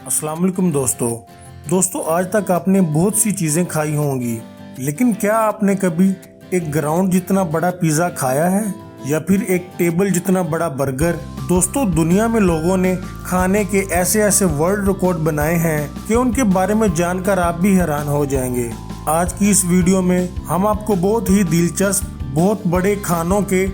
अस्सलाम वालेकुम दोस्तों आज तक आपने बहुत सी चीज़ें खाई होंगी, लेकिन क्या आपने कभी एक ग्राउंड जितना बड़ा पिज़्ज़ा खाया है या फिर एक टेबल जितना बड़ा बर्गर। दोस्तों, दुनिया में लोगों ने खाने के ऐसे ऐसे वर्ल्ड रिकॉर्ड बनाए हैं कि उनके बारे में जानकर आप भी हैरान हो जाएंगे। आज की इस वीडियो में हम आपको बहुत ही दिलचस्प, बहुत बड़े खानों के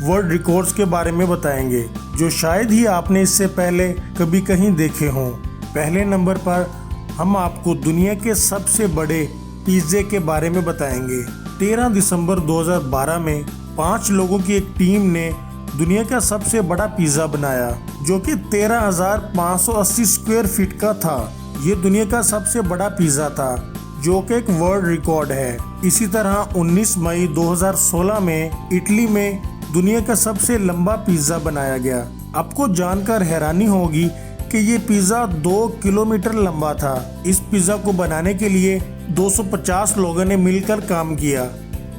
वर्ल्ड रिकॉर्ड्स के बारे में बताएंगे जो शायद ही आपने इससे पहले कभी कहीं देखे हों। पहले नंबर पर हम आपको दुनिया के सबसे बड़े पिज़्ज़े के बारे में बताएंगे। 13 दिसंबर 2012 में 5 लोगों की एक टीम ने दुनिया का सबसे बड़ा पिज़्ज़ा बनाया जो कि 13,580 स्क्वायर फीट का था। ये दुनिया का सबसे बड़ा पिज़्ज़ा था जो कि एक वर्ल्ड रिकॉर्ड है। इसी तरह 19 मई 2016 में इटली में दुनिया का सबसे लंबा पिज़्ज़ा बनाया गया। आपको जानकर हैरानी होगी कि ये पिज़्ज़ा 2 किलोमीटर लंबा था। इस पिज़्ज़ा को बनाने के लिए 250 लोगों ने मिलकर काम किया।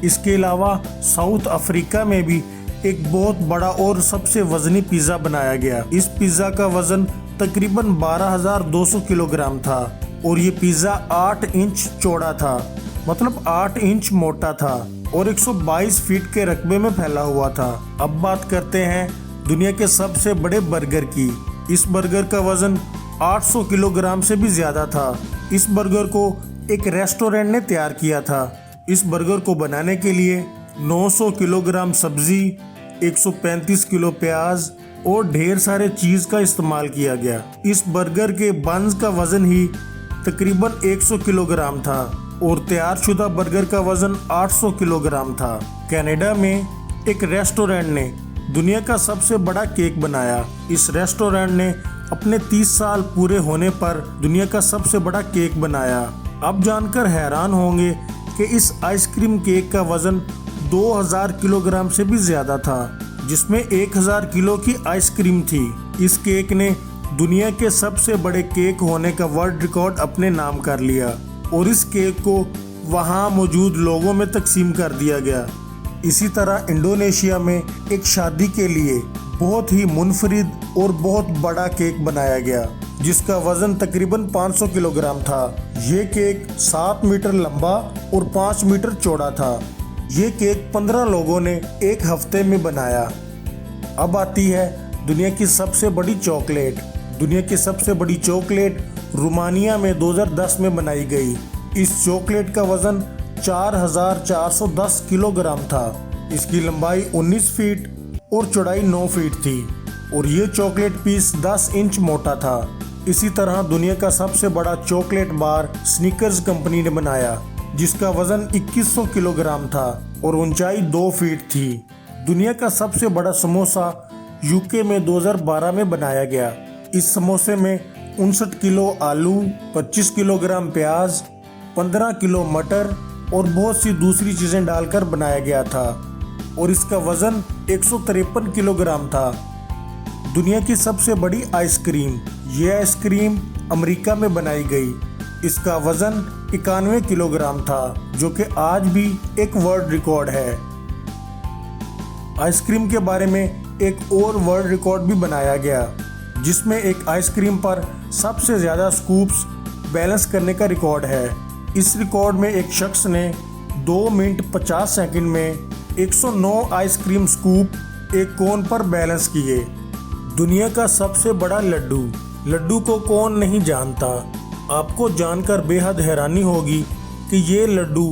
इसके अलावा साउथ अफ्रीका में भी एक बहुत बड़ा और सबसे वजनी पिज़्ज़ा बनाया गया। इस पिज़्ज़ा का वजन तकरीबन 12,200 किलोग्राम था और ये पिज़्ज़ा 8 इंच चौड़ा था, मतलब 8 इंच मोटा था और 122 फीट के रकबे में फैला हुआ था। अब बात करते हैं दुनिया के सबसे बड़े बर्गर की। इस बर्गर का वजन 800 किलोग्राम से भी ज्यादा था। इस बर्गर को एक रेस्टोरेंट ने तैयार किया था। इस बर्गर को बनाने के लिए 900 किलोग्राम सब्जी, 135 किलो प्याज और ढेर सारे चीज का इस्तेमाल किया गया। इस बर्गर के बन्स का वजन ही तकरीबन 100 किलोग्राम था और तैयारशुदा बर्गर का वजन 800 किलोग्राम था। कनाडा में एक रेस्टोरेंट ने दुनिया का सबसे बड़ा केक बनाया। इस रेस्टोरेंट ने अपने 30 साल पूरे होने पर दुनिया का सबसे बड़ा केक बनाया। आप जानकर हैरान होंगे कि इस आइसक्रीम केक का वजन 2000 किलोग्राम से भी ज्यादा था, जिसमें 1000 किलो की आइसक्रीम थी। इस केक ने दुनिया के सबसे बड़े केक होने का वर्ल्ड रिकॉर्ड अपने नाम कर लिया और इस केक को वहां मौजूद लोगों में तकसीम कर दिया गया। इसी तरह इंडोनेशिया में एक शादी के लिए बहुत ही मुनफरिद और बहुत बड़ा केक बनाया गया जिसका वजन तकरीबन 500 किलोग्राम था। ये केक 7 मीटर लंबा और 5 मीटर चौड़ा था। ये केक 15 लोगों ने एक हफ्ते में बनाया। अब आती है दुनिया की सबसे बड़ी चॉकलेट। दुनिया की सबसे बड़ी चॉकलेट रोमानिया में 2010 में बनाई गई। इस चॉकलेट का वजन 4,410 किलोग्राम था। इसकी लंबाई 19 फीट और चौड़ाई 9 फीट थी और ये चॉकलेट पीस 10 इंच मोटा था। इसी तरह दुनिया का सबसे बड़ा चॉकलेट बार स्निकर्स कंपनी ने बनाया जिसका वजन 2100 किलोग्राम था और ऊंचाई 2 फीट थी। दुनिया का सबसे बड़ा समोसा यूके में 2012 में बनाया गया। इस समोसे में 59 किलो आलू, 25 किलोग्राम प्याज, 15 किलो मटर और बहुत सी दूसरी चीजें डालकर बनाया गया था और इसका वजन 153 किलोग्राम था। दुनिया की सबसे बड़ी आइसक्रीम। यह आइसक्रीम अमेरिका में बनाई गई। इसका वजन 91 किलोग्राम था जो कि आज भी एक वर्ल्ड रिकॉर्ड है। आइसक्रीम के बारे में एक और वर्ल्ड रिकॉर्ड भी बनाया गया जिसमें एक आइसक्रीम पर सबसे ज्यादा स्कूप्स बैलेंस करने का रिकॉर्ड है। इस रिकॉर्ड में एक शख्स ने 2 मिनट 50 सेकंड में 109 आइसक्रीम स्कूप एक कोन पर बैलेंस किए। दुनिया का सबसे बड़ा लड्डू। लड्डू को कौन नहीं जानता। आपको जानकर बेहद हैरानी होगी कि ये लड्डू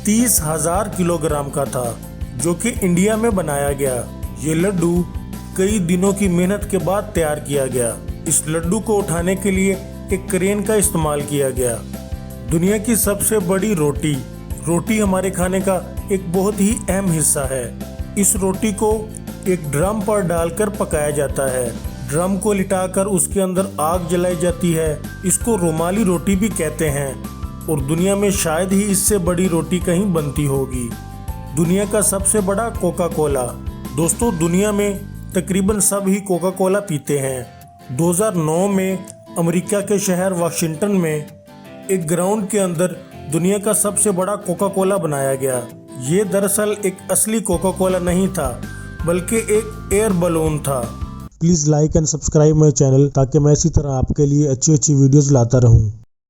30,000 किलोग्राम का था जो कि इंडिया में बनाया गया। ये लड्डू कई दिनों की मेहनत के बाद तैयार किया गया। इस लड्डू को उठाने के लिए एक क्रेन का इस्तेमाल किया गया। दुनिया की सबसे बड़ी रोटी। रोटी हमारे खाने का एक बहुत ही अहम हिस्सा है। इस रोटी को एक ड्रम पर डालकर पकाया जाता है। ड्रम को लिटाकर उसके अंदर आग जलाई जाती है। इसको रुमाली रोटी भी कहते हैं और दुनिया में शायद ही इससे बड़ी रोटी कहीं बनती होगी। दुनिया का सबसे बड़ा कोका कोला। दोस्तों, दुनिया में तकरीबन सब ही कोका कोला पीते हैं। 2009 में अमेरिका के शहर वाशिंगटन में एक ग्राउंड के अंदर दुनिया का सबसे बड़ा कोका कोला बनाया गया। ये दरअसल एक असली कोका कोला नहीं था बल्कि एक एयर बलून था। Please like and subscribe my channel ताकि मैं इसी तरह आपके लिए अच्छी अच्छी वीडियोज़ लाता रहूँ।